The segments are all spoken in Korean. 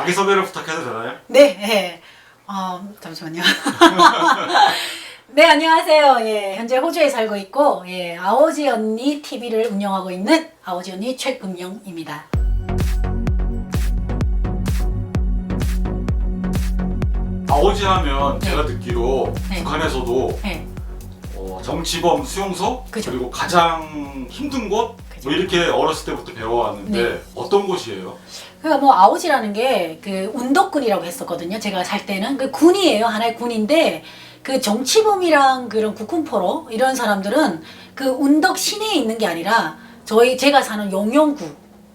자기소개를 부탁해도 되나요? 네, 예. 잠시만요. 네, 안녕하세요. 예, 현재 호주에 살고 있고, 예, 아오지 언니 TV를 운영하고 있는 아오지 언니 최금영입니다. 아오지 하면 제가 듣기로 네. 북한에서도 예, 정치범 수용소 그죠. 그리고 가장 힘든 곳 그죠. 뭐 이렇게 어렸을 때부터 배워왔는데 네. 어떤 곳이에요? 그러니까 뭐 아오지라는 게 그 운덕군이라고 했었거든요. 제가 살 때는 그 군이에요. 하나의 군인데 그 정치범이랑 그런 국군포로 이런 사람들은 그 운덕 시내에 있는 게 아니라 제가 사는 용영구,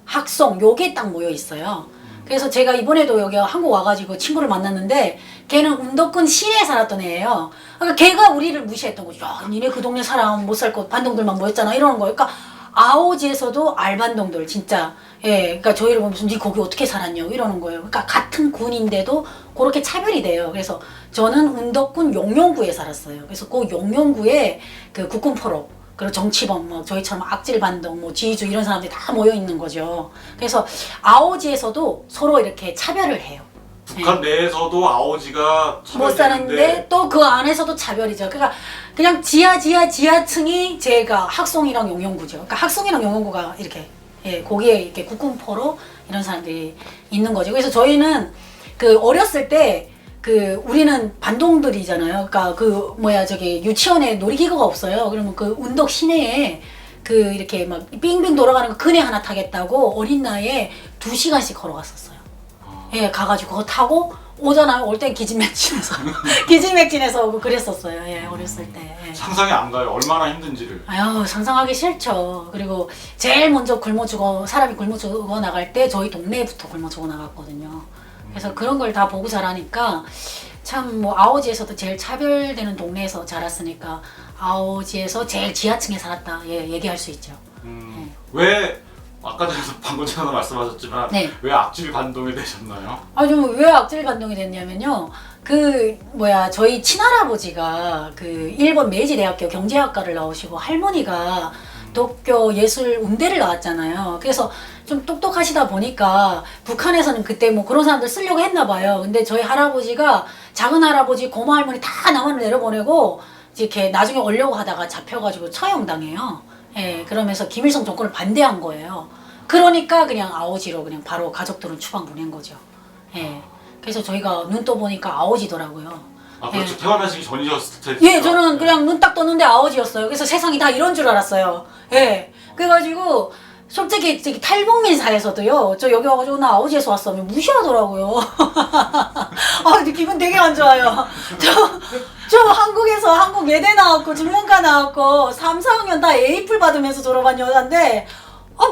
학송 요게 딱 모여 있어요. 그래서 제가 이번에도 여기 한국 와가지고 친구를 만났는데 걔는 운덕군 시내에 살았던 애예요. 그러니까 걔가 우리를 무시했던 거죠. 야, 니네 그 동네 사람 못 살 것 반동들만 모였잖아 이러는 거예요. 그러니까 아오지에서도 알반동들 진짜 예, 그러니까 저희를 보면서 니 거기 어떻게 살았냐고 이러는 거예요. 그러니까 같은 군인데도 그렇게 차별이 돼요. 그래서 저는 운덕군 용영구에 살았어요. 그래서 그 용영구에 그 국군포로 그리고 정치범, 뭐 저희처럼 악질반동, 뭐 지휘주 이런 사람들이 다 모여 있는 거죠. 그래서 아오지에서도 서로 이렇게 차별을 해요. 북한 내에서도 아오지가 못 사는데 차별되는데 또 그 안에서도 차별이죠. 그러니까 그냥 지하층이 제가 학송이랑 용영구죠. 그러니까 학송이랑 용영구가 이렇게 예, 거기에 이렇게 국군포로 이런 사람들이 있는 거죠. 그래서 저희는 그 어렸을 때 그 우리는 반동들이잖아요. 그러니까 그 뭐야 저기 유치원에 놀이기구가 없어요. 그러면 그 운덕 시내에 그 이렇게 막 빙빙 돌아가는 거 그네 하나 타겠다고 어린 나이에 2시간씩 걸어갔었어요. 예, 가가지고 그거 타고 오잖아요. 올 땐 기진맥진해서 기진맥진해서 오고 그랬었어요. 예, 어렸을 때. 예. 상상이 안 가요. 얼마나 힘든지를. 아유, 상상하기 싫죠. 그리고 제일 먼저 사람이 굶어 죽어 나갈 때 저희 동네부터 굶어 죽어 나갔거든요. 그래서 그런 걸 다 보고 자라니까 참 뭐 아오지에서도 제일 차별되는 동네에서 자랐으니까 아오지에서 제일 지하층에 살았다. 예, 얘기할 수 있죠. 왜 아까 전에 방금 전에 말씀하셨지만 네. 왜 악질 반동이 되셨나요? 좀 왜 악질 반동이 됐냐면요. 저희 친할아버지가 그 일본 메이지 대학교 경제학과를 나오시고 할머니가 도쿄 예술 음대를 나왔잖아요. 그래서 좀 똑똑하시다 보니까 북한에서는 그때 뭐 그런 사람들 쓰려고 했나 봐요. 근데 저희 할아버지가 작은 할아버지, 고모 할머니 다 남한을 내려보내고 이렇게 나중에 오려고 하다가 잡혀가지고 처형당해요. 예, 그러면서 김일성 정권을 반대한 거예요. 그러니까 그냥 아오지로 그냥 바로 가족들은 추방 보낸 거죠. 예. 그래서 저희가 눈 떠보니까 아오지더라고요. 아 그렇죠. 태어나시기 전이셨을 때. 예, 저는 그냥 눈 딱 떴는데 아오지였어요. 그래서 세상이 다 이런 줄 알았어요. 예. 그래가지고 솔직히 탈북민 사회에서도요. 저 여기 와가지고 나 아오지에서 왔어 하면 무시하더라고요. 근데 기분 되게 안 좋아요. 저 한국에서 한국 예대 나왔고 중문과 나왔고 3, 4학년 다 A플 받으면서 졸업한 여자인데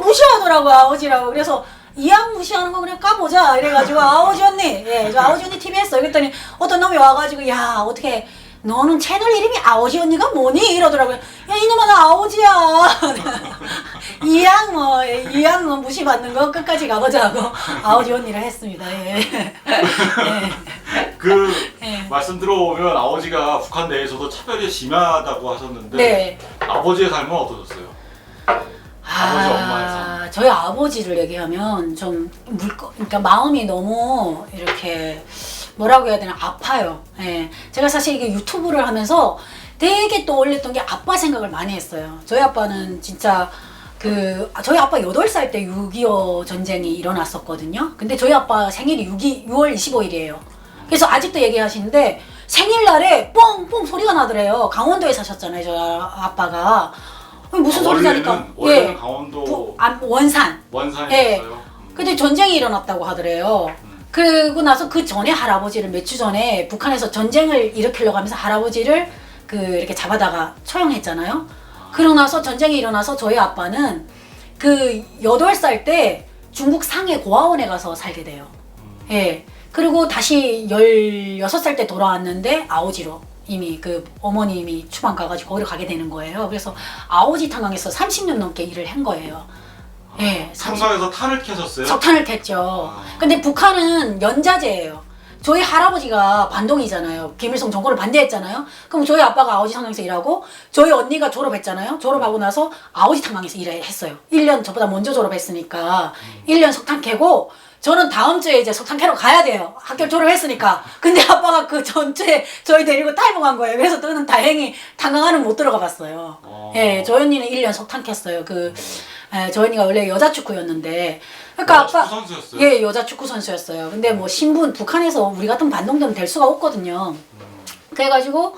무시하더라고요. 아오지라고. 그래서 이왕 무시하는 거 그냥 까보자 이래가지고 아오지 언니, 예, 저 아오지 언니 TV 했어요. 그랬더니 어떤 놈이 와가지고 야 어떻게 너는 채널 이름이 아오지 언니가 뭐니? 이러더라고요. 야 이놈아 나 아오지야. 이왕 뭐 무시받는 거 끝까지 가보자 하고 아오지 언니를 했습니다. 예. 예. 말씀 들어보면 아버지가 북한 내에서도 차별이 심하다고 하셨는데 네. 아버지의 삶은 어떠셨어요? 아버지, 엄마의 삶. 저희 아버지를 얘기하면 그러니까 마음이 너무 이렇게 뭐라고 해야 되나 아파요. 예. 제가 사실 이게 유튜브를 하면서 되게 떠올렸던 게 아빠 생각을 많이 했어요. 저희 아빠는 진짜 저희 아빠 8살 때 6.25 전쟁이 일어났었거든요. 근데 저희 아빠 생일이 6월 25일이에요. 그래서 아직도 얘기하시는데 생일날에 뻥뻥 소리가 나더래요. 강원도에 사셨잖아요, 저 아빠가. 무슨 소리냐니까. 원래는 강원도 원산이었어요. 예. 근데 전쟁이 일어났다고 하더래요. 그러고 나서 그 전에 할아버지를 몇 주 전에 북한에서 전쟁을 일으키려고 하면서 할아버지를 이렇게 잡아다가 처형했잖아요. 그러고 나서 전쟁이 일어나서 저희 아빠는 8살 때 중국 상해 고아원에 가서 살게 돼요. 예. 그리고 다시 16살 때 돌아왔는데 아오지로 이미 어머님이 추방 가가지고 거기로 가게 되는 거예요. 그래서 아오지 탄광에서 30년 넘게 일을 한 거예요. 예. 탄광에서 탄을 캐셨어요? 석탄을 캤죠. 근데 북한은 연자제예요. 저희 할아버지가 반동이잖아요. 김일성 정권을 반대했잖아요. 그럼 저희 아빠가 아오지 탄광에서 일하고 저희 언니가 졸업했잖아요. 졸업하고 나서 아오지 탄광에서 일을 했어요. 1년 저보다 먼저 졸업했으니까 1년 석탄 캐고 저는 다음 주에 이제 석탄캐러 가야 돼요. 학교 졸업했으니까. 근데 아빠가 그 전주에 저희 데리고 탈북한 거예요. 그래서 저는 다행히 탄광하는 못 들어가 봤어요. 예, 저희 언니는 1년 석탄 캤어요. 저희 언니가 원래 여자 축구였는데. 그러니까 축구 아빠. 선수였어요? 예, 여자 축구 선수였어요. 근데 뭐 신분, 북한에서 우리 같은 반동되면 될 수가 없거든요. 그래가지고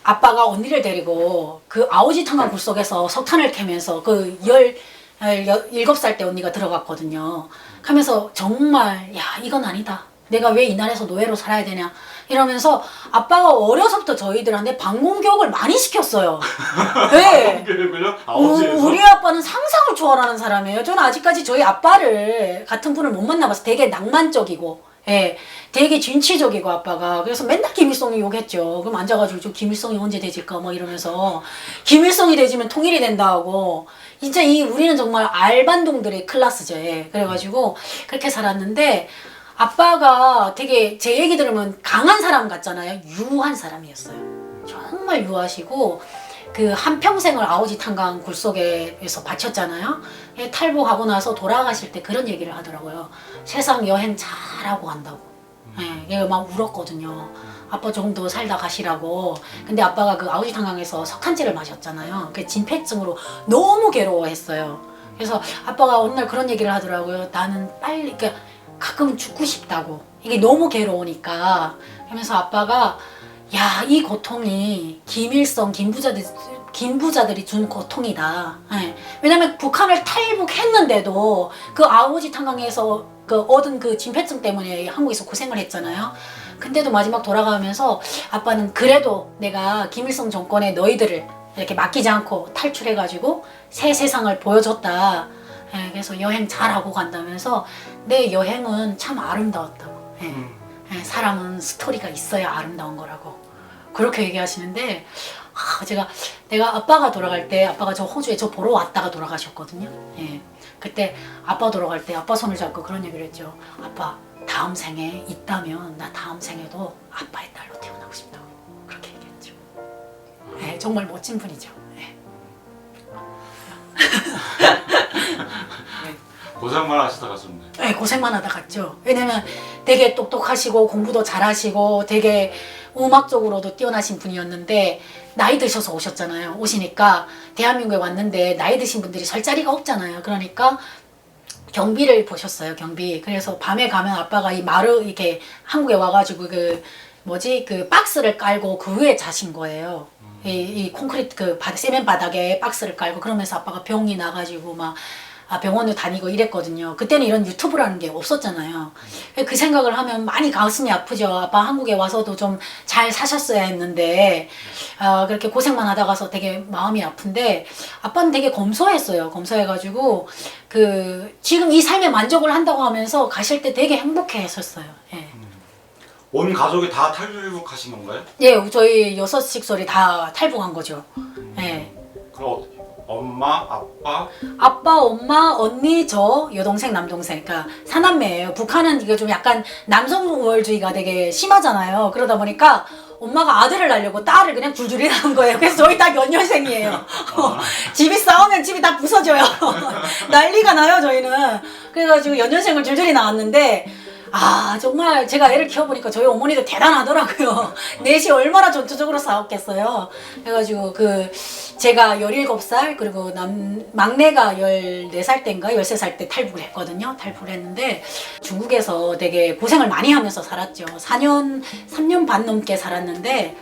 아빠가 언니를 데리고 그 아오지 탄광 굴속에서 석탄을 캐면서 17살 때 언니가 들어갔거든요. 하면서 정말 야 이건 아니다. 내가 왜 이 나라에서 노예로 살아야 되냐 이러면서 아빠가 어려서부터 저희들한테 방공교육을 많이 시켰어요. 네. 방공교육을요? 아버지에서? 우리 아빠는 상상을 초월하는 사람이에요. 저는 아직까지 저희 아빠를 같은 분을 못 만나봐서 되게 낭만적이고 예, 되게 진취적이고 아빠가 그래서 맨날 김일성이 욕했죠. 그럼 앉아가지고 저 김일성이 언제 되질까 뭐 이러면서 김일성이 되지면 통일이 된다 하고 진짜 우리는 정말 알반동들의 클라스죠. 예. 그래가지고 그렇게 살았는데 아빠가 되게 제 얘기 들으면 강한 사람 같잖아요. 유한 사람이었어요. 정말 유하시고 그 한평생을 아오지 탄광 굴속에서 바쳤잖아요. 예, 탈북하고 나서 돌아가실 때 그런 얘기를 하더라고요. 세상 여행 잘하고 간다고. 예, 얘가 막 울었거든요. 아빠 조금 더 살다 가시라고. 근데 아빠가 그 아오지 탄광에서 석탄재를 마셨잖아요. 그 진폐증으로 너무 괴로워했어요. 그래서 아빠가 어느 날 그런 얘기를 하더라고요. 나는 빨리 그러니까 가끔은 죽고 싶다고. 이게 너무 괴로우니까. 하면서 아빠가 야, 이 고통이 김일성, 김부자들이 준 고통이다. 예. 왜냐면 북한을 탈북했는데도 그 아오지 탄광에서 얻은 그 진폐증 때문에 한국에서 고생을 했잖아요. 근데도 마지막 돌아가면서 아빠는 그래도 내가 김일성 정권에 너희들을 이렇게 맡기지 않고 탈출해가지고 새 세상을 보여줬다. 예, 그래서 여행 잘하고 간다면서 내 여행은 참 아름다웠다고. 예. 예, 사람은 스토리가 있어야 아름다운 거라고 그렇게 얘기하시는데 내가 아빠가 돌아갈 때 아빠가 저 호주에 저 보러 왔다가 돌아가셨거든요. 예. 그때 아빠 돌아갈 때 아빠 손을 잡고 그런 얘기를 했죠. 아빠 다음 생에 있다면 나 다음 생에도 아빠의 딸로 태어나고 싶다고 그렇게 얘기했죠. 예, 정말 멋진 분이죠. 예. 고생만 하시다 가셨네. 네, 고생만 하다 갔죠. 왜냐면 되게 똑똑하시고 공부도 잘하시고 되게 음악적으로도 뛰어나신 분이었는데 나이 드셔서 오셨잖아요. 오시니까 대한민국에 왔는데 나이 드신 분들이 설 자리가 없잖아요. 그러니까 경비를 보셨어요. 경비. 그래서 밤에 가면 아빠가 이렇게 한국에 와가지고 그 박스를 깔고 그 위에 자신 거예요. 이 콘크리트 세면 바닥에 박스를 깔고 그러면서 아빠가 병이 나가지고 막 병원을 다니고 이랬거든요. 그때는 이런 유튜브라는 게 없었잖아요. 그 생각을 하면 많이 가슴이 아프죠. 아빠 한국에 와서도 좀 잘 사셨어야 했는데 그렇게 고생만 하다 가서 되게 마음이 아픈데 아빠는 되게 검소했어요. 검소해가지고 지금 이 삶에 만족을 한다고 하면서 가실 때 되게 행복해 했었어요. 예. 온 가족이 다 탈북하신 건가요? 예, 저희 6식솔이 다 탈북한 거죠. 예. 그럼 엄마, 아빠, 엄마, 언니, 저, 여동생, 남동생. 그러니까 사남매예요. 북한은 이게 좀 약간 남성 우월주의가 되게 심하잖아요. 그러다 보니까 엄마가 아들을 낳으려고 딸을 그냥 줄줄이 낳은 거예요. 그래서 저희 딱 연년생이에요. 집이 싸우면 집이 다 부서져요. 난리가 나요, 저희는. 그래가지고 연년생을 줄줄이 낳았는데 정말 제가 애를 키워보니까 저희 어머니도 대단하더라고요. 넷이 얼마나 전투적으로 싸웠겠어요. 그래가지고 제가 17살 그리고 막내가 14살 때인가 13살 때 탈북을 했거든요. 탈북을 했는데 중국에서 되게 고생을 많이 하면서 살았죠. 3년 반 넘게 살았는데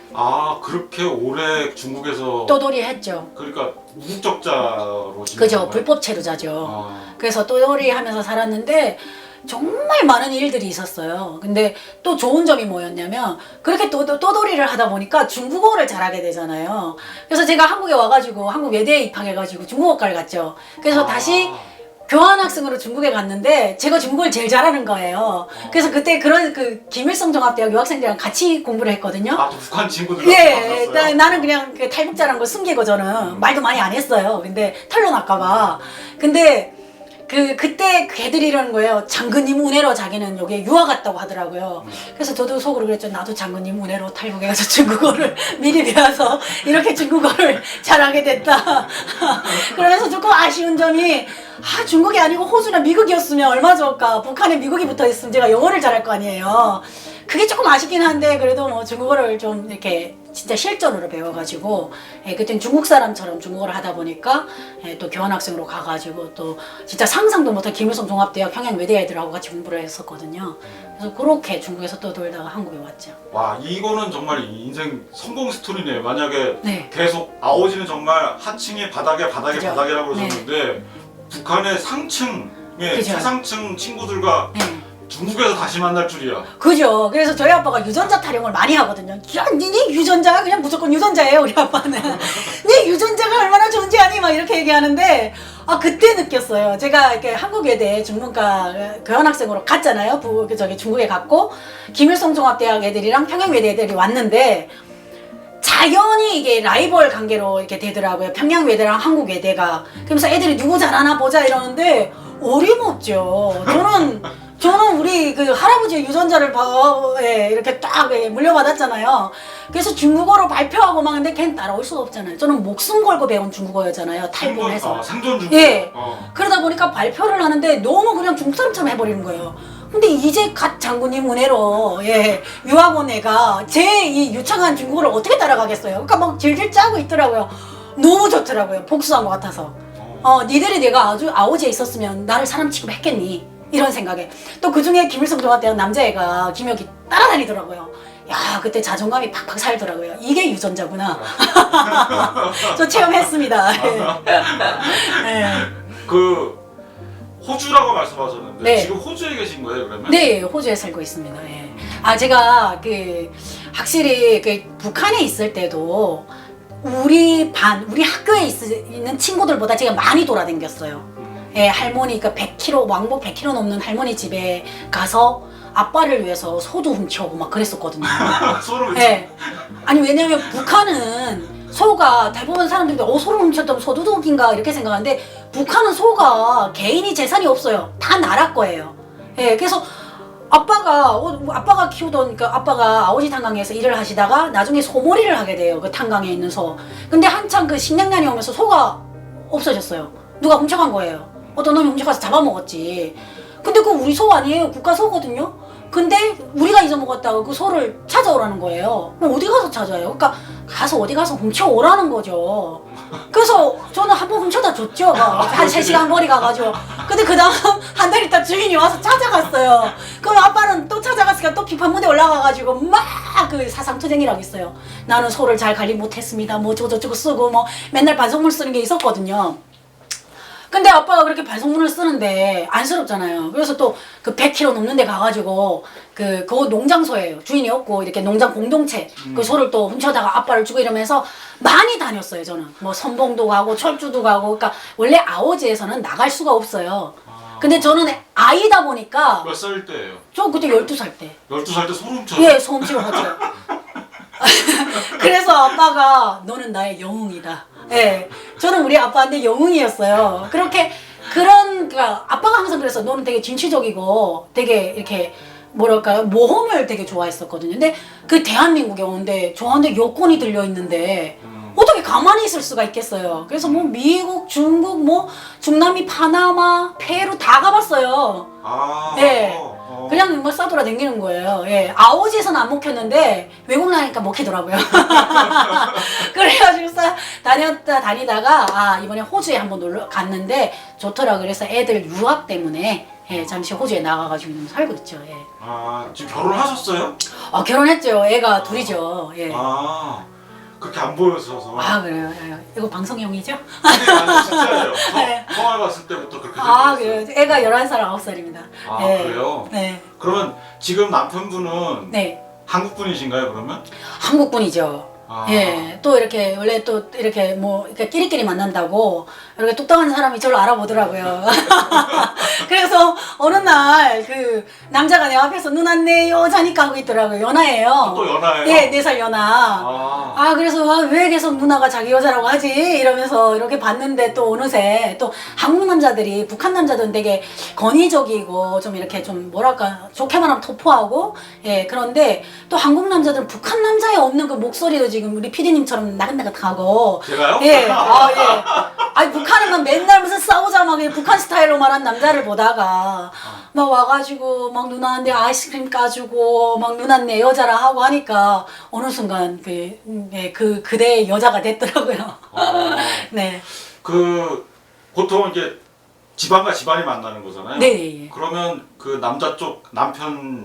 그렇게 오래 중국에서 떠돌이 했죠. 그러니까 무국적자로 그죠. 불법 체류자죠. 그래서 떠돌이 하면서 살았는데 정말 많은 일들이 있었어요. 근데 또 좋은 점이 뭐였냐면 그렇게 떠돌이를 하다 보니까 중국어를 잘하게 되잖아요. 그래서 제가 한국에 와가지고 한국 외대에 입학해가지고 중국어과를 갔죠. 그래서 다시 교환학생으로 중국에 갔는데 제가 중국어를 제일 잘하는 거예요. 그래서 그때 김일성 종합대학 유학생들이랑 같이 공부를 했거든요. 또 북한 친구들이랑 예, 만났어요? 나는 그냥 탈북자라는 걸 숨기고 저는 말도 많이 안 했어요. 근데 털로 날까봐. 근데 그때 걔들이 이러는 거예요. 장군님 은혜로 자기는 여기에 유학 갔다고 하더라고요. 그래서 저도 속으로 그랬죠. 나도 장군님 은혜로 탈북해 가서 중국어를 미리 배워서 이렇게 중국어를 잘하게 됐다. 그러면서 조금 아쉬운 점이 중국이 아니고 호주나 미국이었으면 얼마나 좋을까. 북한에 미국이 붙어 있으면 제가 영어를 잘할 거 아니에요. 그게 조금 아쉽긴 한데 그래도 뭐 중국어를 좀 이렇게 진짜 실전으로 배워가지고 그땐 중국 사람처럼 중국어를 하다 보니까 또 교환학생으로 가가지고 또 진짜 상상도 못한 김일성 종합대학 평양외대 애들하고 같이 공부를 했었거든요. 그래서 그렇게 중국에서 또 돌다가 한국에 왔죠. 와, 이거는 정말 인생 성공 스토리네요. 만약에 네. 계속 아오지는 정말 하층의 바닥에 그죠. 바닥이라고 네. 그러셨는데 북한의 상층의 그죠. 최상층 친구들과 네. 중국에서 다시 만날 줄이야. 그죠. 그래서 저희 아빠가 유전자 타령을 많이 하거든요. 야, 니 유전자가 그냥 무조건 유전자예요, 우리 아빠는. 니 유전자가 얼마나 좋은지 아니? 막 이렇게 얘기하는데, 그때 느꼈어요. 제가 이렇게 한국외대 중문과 교환학생으로 갔잖아요. 중국에 갔고, 김일성 종합대학 애들이랑 평양외대 애들이 왔는데, 자연히 이게 라이벌 관계로 이렇게 되더라고요. 평양외대랑 한국외대가. 그러면서 애들이 누구 잘하나 보자 이러는데, 어림없죠. 저는 우리 그 할아버지의 유전자를 이렇게 딱 물려받았잖아요. 그래서 중국어로 발표하고 막 근데 걔는 따라올 수가 없잖아요. 저는 목숨 걸고 배운 중국어였잖아요. 탈북해서. 생존 중국. 예. 그러다 보니까 발표를 하는데 너무 그냥 중국 사람처럼 해버리는 거예요. 근데 이제 갓 장군님 은혜로 유학 온 애가 제 이 유창한 중국어를 어떻게 따라가겠어요. 그러니까 막 질질 짜고 있더라고요. 너무 좋더라고요. 복수한 것 같아서. 니들이 내가 아주 아오지에 있었으면 나를 사람 취급했겠니? 이런 생각에. 또 그중에 김일성 종합대학 남자애가 김혁이 따라다니더라고요. 야, 그때 자존감이 팍팍 살더라고요. 이게 유전자구나. 저 체험했습니다. 네. 그 호주라고 말씀하셨는데 네. 지금 호주에 계신 거예요, 그러면? 네, 호주에 살고 있습니다. 예. 제가 확실히 북한에 있을 때도 우리 학교에 있는 친구들보다 제가 많이 돌아다녔어요. 예, 할머니, 100km, 왕복 100km 넘는 할머니 집에 가서 아빠를 위해서 소도 훔쳐오고 막 그랬었거든요. 소를 예. 아니, 왜냐면 북한은 소가 대부분 사람들이 소를 훔쳤다면 소도둑인가 이렇게 생각하는데 북한은 소가 개인이 재산이 없어요. 다 나라 거예요. 예, 그래서 아빠가 키우던 아빠가 아오지 탄광에서 일을 하시다가 나중에 소몰이를 하게 돼요. 그 탄광에 있는 소. 근데 한창 그 식량난이 오면서 소가 없어졌어요. 누가 훔쳐간 거예요. 어떤 놈이 훔쳐가서 잡아먹었지. 근데 그거 우리 소 아니에요. 국가 소거든요. 근데 우리가 잊어먹었다고 그 소를 찾아오라는 거예요. 그럼 어디 가서 찾아요? 그러니까 어디 가서 훔쳐오라는 거죠. 그래서 저는 한 번 훔쳐다 줬죠. 한 3시간 거리 가가지고. 근데 그 다음 한 달 있다 주인이 와서 찾아갔어요. 그럼 아빠는 또 찾아갔으니까 또 비판문에 올라가가지고 막 그 사상투쟁이라고 있어요. 나는 소를 잘 관리 못했습니다. 뭐 저쩌고 쓰고 뭐 맨날 반성문 쓰는 게 있었거든요. 근데 아빠가 그렇게 반성문을 쓰는데 안쓰럽잖아요. 그래서 또 그 100km 넘는 데 가가지고 그 농장소예요. 주인이 없고 이렇게 농장 공동체 그 소를 또 훔쳐다가 아빠를 주고 이러면서 많이 다녔어요. 저는 뭐 선봉도 가고 철주도 가고. 그러니까 원래 아오지에서는 나갈 수가 없어요. 근데 저는 아이다 보니까 몇 살 때예요? 저 그때 12살 때. 12살 때 소를 훔쳐요? 예, 소 훔치고 갔죠. 그래서 아빠가 너는 나의 영웅이다. 예, 저는 우리 아빠한테 영웅이었어요. 그러니까 아빠가 항상 그래서 너는 되게 진취적이고 되게 이렇게 뭐랄까요, 모험을 되게 좋아했었거든요. 근데 그 대한민국에 오는데 저한테 여권이 들려 있는데 어떻게 가만히 있을 수가 있겠어요. 그래서 뭐 미국, 중국, 뭐 중남미, 파나마, 페루 다 가봤어요. 예. 그냥 뭐 싸돌아 댕기는 거예요. 예. 아오지에서는 안 먹혔는데 외국 나니까 먹히더라고요. 그래가지고 다니다가 이번에 호주에 한번 놀러 갔는데 좋더라. 그래서 애들 유학 때문에 잠시 호주에 나가가지고 살고 있죠. 예. 지금 결혼하셨어요? 결혼했죠. 애가 둘이죠. 예. 그렇게 안 보여서. 그래요. 이거 방송용이죠? 아니 진짜예요. 네. 통화 봤을 때부터 그렇게 생겼어요. 그래요. 애가 11살, 9살입니다. 그래요? 네. 그러면 지금 남편분은 네. 한국 분이신가요, 그러면? 한국 분이죠. 예. 또 이렇게 원래 또 이렇게 뭐 이렇게 끼리끼리 만난다고 이렇게 똑똑한 사람이 저를 알아보더라고요. 그래서 어느 날 날 그 남자가 내 앞에서 누나 내 여자니까 하고 있더라고요. 연하예요. 또 연하예요? 예, 4살 연하. 아, 그래서 왜 계속 누나가 자기 여자라고 하지? 이러면서 이렇게 봤는데 또 어느새 또 한국 남자들이 북한 남자들은 되게 권위적이고 좀 이렇게 좀 뭐랄까 좋게 말하면 터프하고 예, 그런데 또 한국 남자들은 북한 남자에 없는 그 목소리도 지금 우리 PD님처럼 나긋나긋하고 제가요? 예, 예. 아니 북한은 맨날 무슨 싸우자 막 북한 스타일로 말한 남자를 보다가 막 와가지고 막 누나한테 아이스크림 까주고 막 누나 내 여자라 하고 하니까 어느 순간 그대의 여자가 됐더라고요. 네. 그 보통 이제 집안과 집안이 만나는 거잖아요. 네, 예, 예. 그러면 그 남자 쪽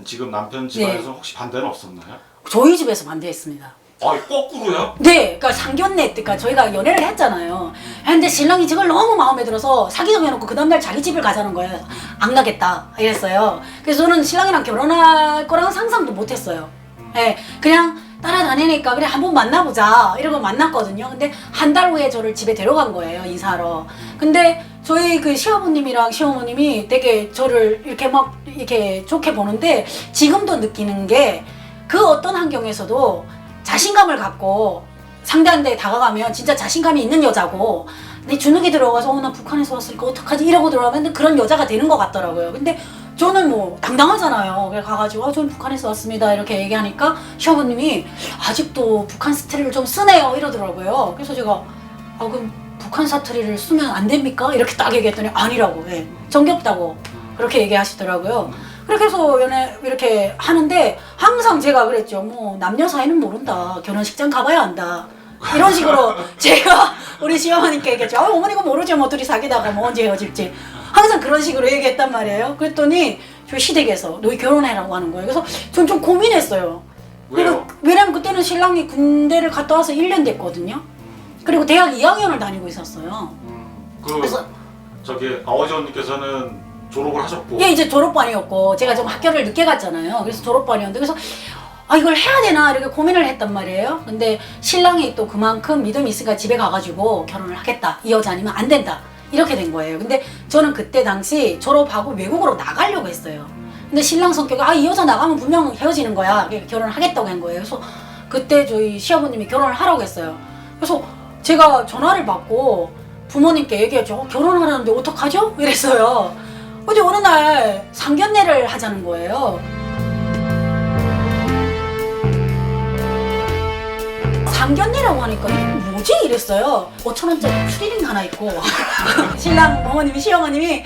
지금 남편 집안에서 혹시 반대는 없었나요? 저희 집에서 반대했습니다. 거꾸로요? 네, 그러니까 상견례, 그러니까 저희가 연애를 했잖아요. 근데 신랑이 저걸 너무 마음에 들어서 사귀자고 해놓고 그 다음날 자기 집을 가자는 거예요. 안 가겠다 이랬어요. 그래서 저는 신랑이랑 결혼할 거라는 상상도 못했어요. 예, 그냥 따라다니니까 그래 한번 만나보자 이러고 만났거든요. 근데 한 달 후에 저를 집에 데려간 거예요, 인사하러. 근데 저희 그 시아버님이랑 시어머님이 되게 저를 이렇게 막 이렇게 좋게 보는데 지금도 느끼는 게 그 어떤 환경에서도 자신감을 갖고 상대한테 다가가면 진짜 자신감이 있는 여자고 내 주눅이 들어가서 나 북한에서 왔으니까 어떡하지 이러고 들어가면 그런 여자가 되는 것 같더라고요. 근데 저는 뭐 당당하잖아요. 그래 가가지고 저는 북한에서 왔습니다 이렇게 얘기하니까 시아버님이 아직도 북한 스트리를 좀 쓰네요 이러더라고요. 그래서 제가 그럼 북한 사투리를 쓰면 안 됩니까? 이렇게 딱 얘기했더니 아니라고 해. 정겹다고 그렇게 얘기하시더라고요. 그렇게 해서 연애 이렇게 하는데 항상 제가 그랬죠. 뭐 남녀 사이는 모른다. 결혼식장 가봐야 한다. 이런 식으로 제가 우리 시어머니께 얘기했죠. 어머니가 모르죠. 뭐 둘이 사귀다가 뭐 언제 헤어질지. 항상 그런 식으로 얘기했단 말이에요. 그랬더니 저 시댁에서 너희 결혼해라고 하는 거예요. 그래서 전 좀 고민했어요. 왜요? 왜냐면 그때는 신랑이 군대를 갔다 와서 1년 됐거든요. 그리고 대학 2학년을 다니고 있었어요. 그래서 저기 아버지 언니께서는 졸업을 하셨고 예, 이제 졸업반이었고 제가 좀 학교를 늦게 갔잖아요. 그래서 졸업반이었는데 그래서 이걸 해야 되나 이렇게 고민을 했단 말이에요. 근데 신랑이 또 그만큼 믿음이 있으니까 집에 가가지고 결혼을 하겠다. 이 여자 아니면 안 된다. 이렇게 된 거예요. 근데 저는 그때 당시 졸업하고 외국으로 나가려고 했어요. 근데 신랑 성격이 이 여자 나가면 분명 헤어지는 거야. 결혼을 하겠다고 한 거예요. 그래서 그때 저희 시아버님이 결혼을 하라고 했어요. 그래서 제가 전화를 받고 부모님께 얘기했죠. 결혼하라는데 어떡하죠? 이랬어요. 근데 어느 날 상견례를 하자는 거예요. 상견례라고 하니까 이게 뭐지? 이랬어요. 5,000원짜리 추리닝 하나 있고 신랑 어머님이 시어머님이